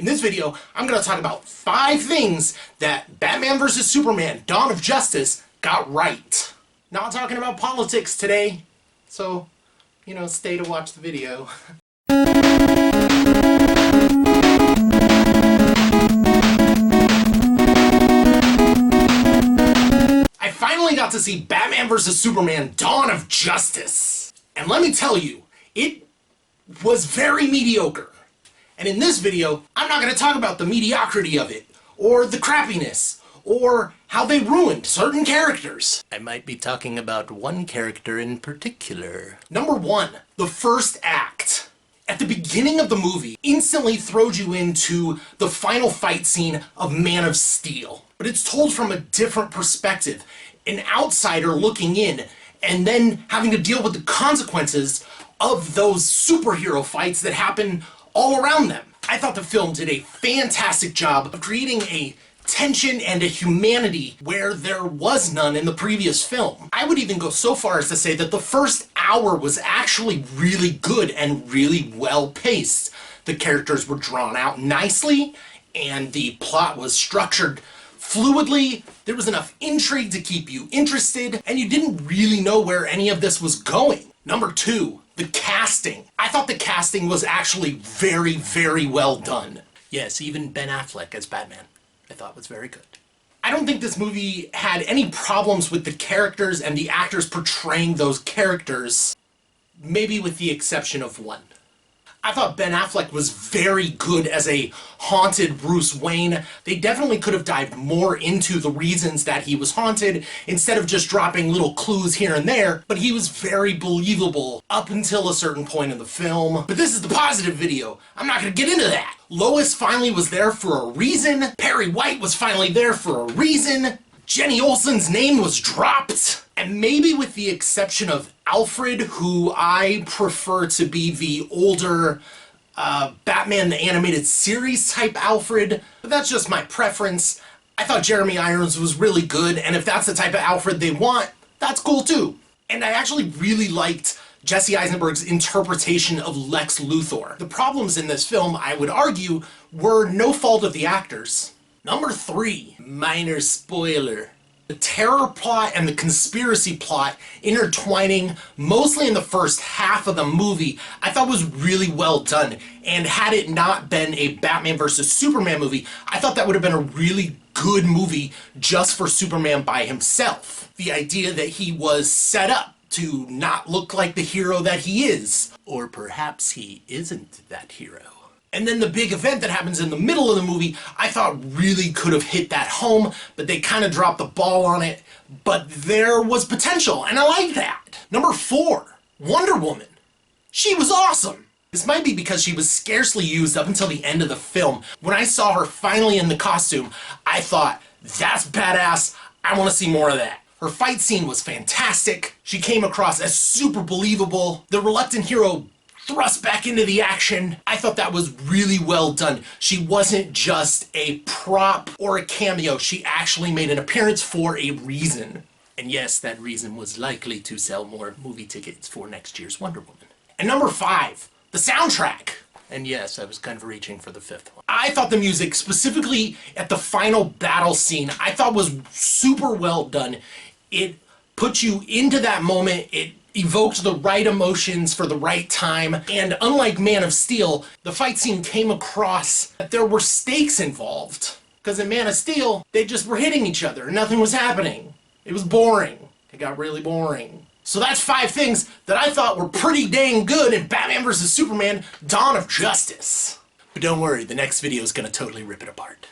In this video, I'm going to talk about 5 things that Batman vs. Superman: Dawn of Justice got right. Not talking about politics today, so, stay to watch the video. I finally got to see Batman vs. Superman: Dawn of Justice. And let me tell you, it was very mediocre. And in this video, I'm not going to talk about the mediocrity of it, or the crappiness, or how they ruined certain characters. I might be talking about one character in particular. Number 1, the first act. At the beginning of the movie, instantly throws you into the final fight scene of Man of Steel. But it's told from a different perspective. An outsider looking in, and then having to deal with the consequences of those superhero fights that happen all around them. I thought the film did a fantastic job of creating a tension and a humanity where there was none in the previous film. I would even go so far as to say that the first hour was actually really good and really well paced. The characters were drawn out nicely, and the plot was structured fluidly. There was enough intrigue to keep you interested, and you didn't really know where any of this was going. Number 2, the casting. I thought the casting was actually very, very well done. Yes, even Ben Affleck as Batman, I thought was very good. I don't think this movie had any problems with the characters and the actors portraying those characters, maybe with the exception of one. I thought Ben Affleck was very good as a haunted Bruce Wayne. They definitely could have dived more into the reasons that he was haunted instead of just dropping little clues here and there, but he was very believable up until a certain point in the film. But this is the positive video. I'm not going to get into that. Lois finally was there for a reason. Perry White was finally there for a reason. Jenny Olsen's name was dropped. And maybe with the exception of Alfred, who I prefer to be the older Batman the Animated Series type Alfred, but that's just my preference. I thought Jeremy Irons was really good, and if that's the type of Alfred they want, that's cool too. And I actually really liked Jesse Eisenberg's interpretation of Lex Luthor. The problems in this film, I would argue, were no fault of the actors. Number 3, minor spoiler. The terror plot and the conspiracy plot intertwining mostly in the first half of the movie, I thought was really well done. And had it not been a Batman vs. Superman movie, I thought that would have been a really good movie just for Superman by himself. The idea that he was set up to not look like the hero that he is. Or perhaps he isn't that hero. And then the big event that happens in the middle of the movie, I thought really could have hit that home, but they kind of dropped the ball on it. But there was potential, and I like that. Number 4, Wonder Woman. She was awesome. This might be because she was scarcely used up until the end of the film. When I saw her finally in the costume, I thought, that's badass, I want to see more of that. Her fight scene was fantastic. She came across as super believable. The reluctant hero thrust back into the action. I thought that was really well done. She wasn't just a prop or a cameo. She actually made an appearance for a reason. And yes, that reason was likely to sell more movie tickets for next year's Wonder Woman. And number 5, the soundtrack. And yes, I was kind of reaching for the 5th one. I thought the music, specifically at the final battle scene, I thought was super well done. It put you into that moment. It evoked the right emotions for the right time, and unlike Man of Steel, the fight scene came across that there were stakes involved. Because in Man of Steel, they just were hitting each other and nothing was happening. It was boring. It got really boring. So that's 5 things that I thought were pretty dang good in Batman vs. Superman: Dawn of Justice. But don't worry, the next video is going to totally rip it apart.